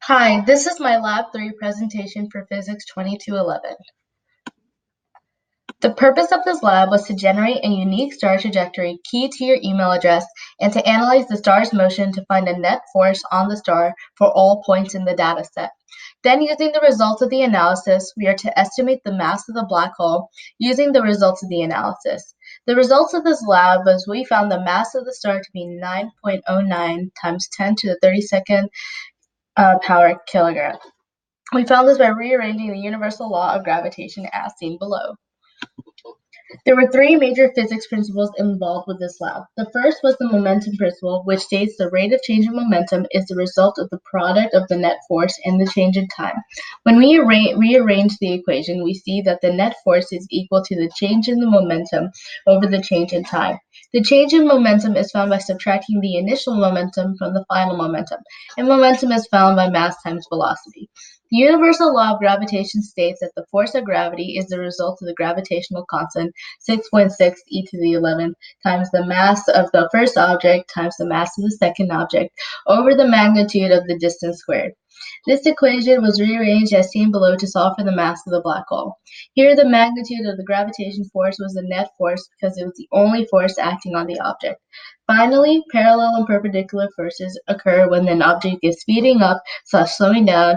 Hi, this is my Lab 3 presentation for Physics 2211. The purpose of this lab was to generate a unique star trajectory key to your email address and to analyze the star's motion to find a net force on the star for all points in the dataset. Then, using the results of the analysis, we are to estimate the mass of the black hole using the results of the analysis. The results of this lab was we found the mass of the star to be 9.09 times 10 to the 32nd power kilogram. We found this by rearranging the universal law of gravitation as seen below. There were three major physics principles involved with this lab. The first was the momentum principle, which states the rate of change in momentum is the result of the product of the net force and the change in time. When we rearrange the equation, we see that the net force is equal to the change in the momentum over the change in time. The change in momentum is found by subtracting the initial momentum from the final momentum, and momentum is found by mass times velocity. The universal law of gravitation states that the force of gravity is the result of the gravitational constant 6.6 e to the 11th times the mass of the first object times the mass of the second object over the magnitude of the distance squared. This equation was rearranged as seen below to solve for the mass of the black hole. Here, the magnitude of the gravitation force was the net force because it was the only force acting on the object. Finally, parallel and perpendicular forces occur when an object is speeding up / slowing down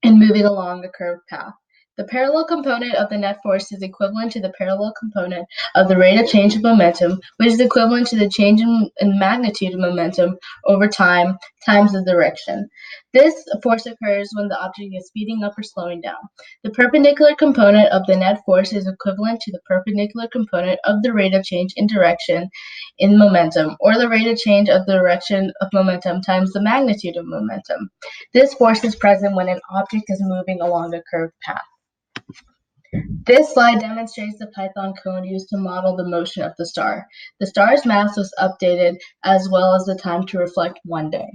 and moving along a curved path. The parallel component of the net force is equivalent to the parallel component of the rate of change of momentum, which is equivalent to the change in magnitude of momentum over time times the direction. This force occurs when the object is speeding up or slowing down. The perpendicular component of the net force is equivalent to the perpendicular component of the rate of change in direction in momentum, or the rate of change of the direction of momentum times the magnitude of momentum. This force is present when an object is moving along a curved path. This slide demonstrates the Python code used to model the motion of the star. The star's mass was updated as well as the time to reflect one day.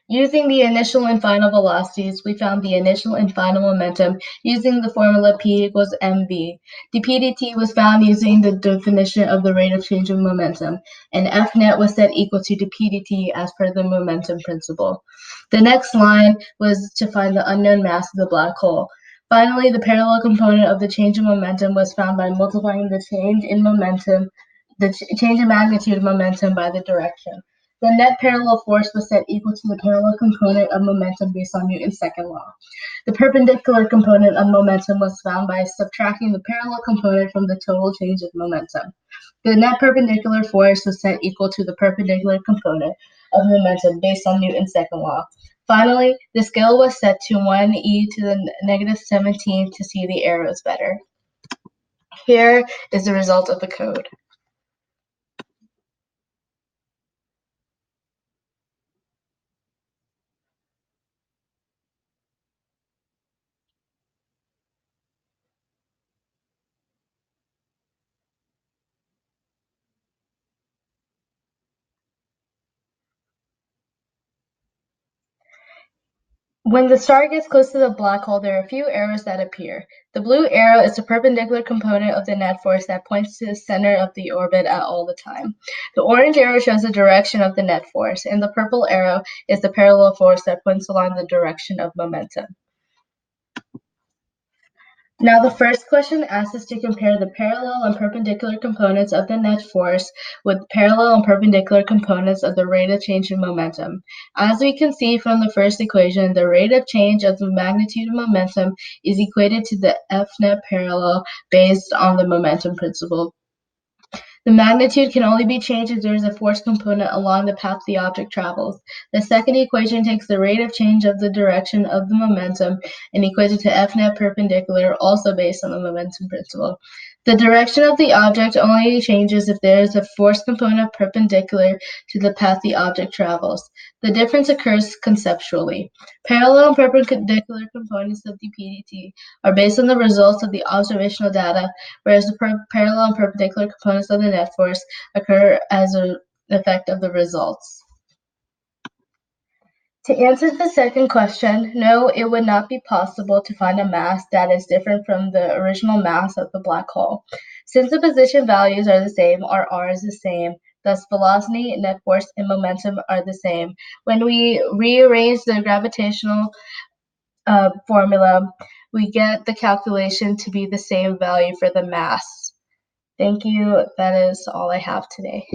Using the initial and final velocities, we found the initial and final momentum using the formula P equals mv. The PDT was found using the definition of the rate of change of momentum, and F net was set equal to the PDT as per the momentum principle. The next line was to find the unknown mass of the black hole. Finally, the parallel component of the change in momentum was found by multiplying the change in momentum, change in magnitude of momentum by the direction. The net parallel force was set equal to the parallel component of momentum based on Newton's second law. The perpendicular component of momentum was found by subtracting the parallel component from the total change of momentum. The net perpendicular force was set equal to the perpendicular component of momentum based on Newton's second law. Finally, the scale was set to 1 e to the negative 17 to see the arrows better. Here is the result of the code. When the star gets close to the black hole, there are a few arrows that appear. The blue arrow is the perpendicular component of the net force that points to the center of the orbit at all the time. The orange arrow shows the direction of the net force, and the purple arrow is the parallel force that points along the direction of momentum. Now, the first question asks us to compare the parallel and perpendicular components of the net force with parallel and perpendicular components of the rate of change in momentum. As we can see from the first equation, the rate of change of the magnitude of momentum is equated to the F net parallel based on the momentum principle. The magnitude can only be changed if there is a force component along the path the object travels. The second equation takes the rate of change of the direction of the momentum and equates it to F net perpendicular, also based on the momentum principle. The direction of the object only changes if there is a force component perpendicular to the path the object travels. The difference occurs conceptually. Parallel and perpendicular components of the PDT are based on the results of the observational data, whereas the parallel and perpendicular components of the net force occur as an effect of the results. To answer the second question, no, it would not be possible to find a mass that is different from the original mass of the black hole. Since the position values are the same, or r is the same, Thus, velocity, net force, and momentum are the same. When we rearrange the gravitational formula, we get the calculation to be the same value for the mass. Thank you. That is all I have today.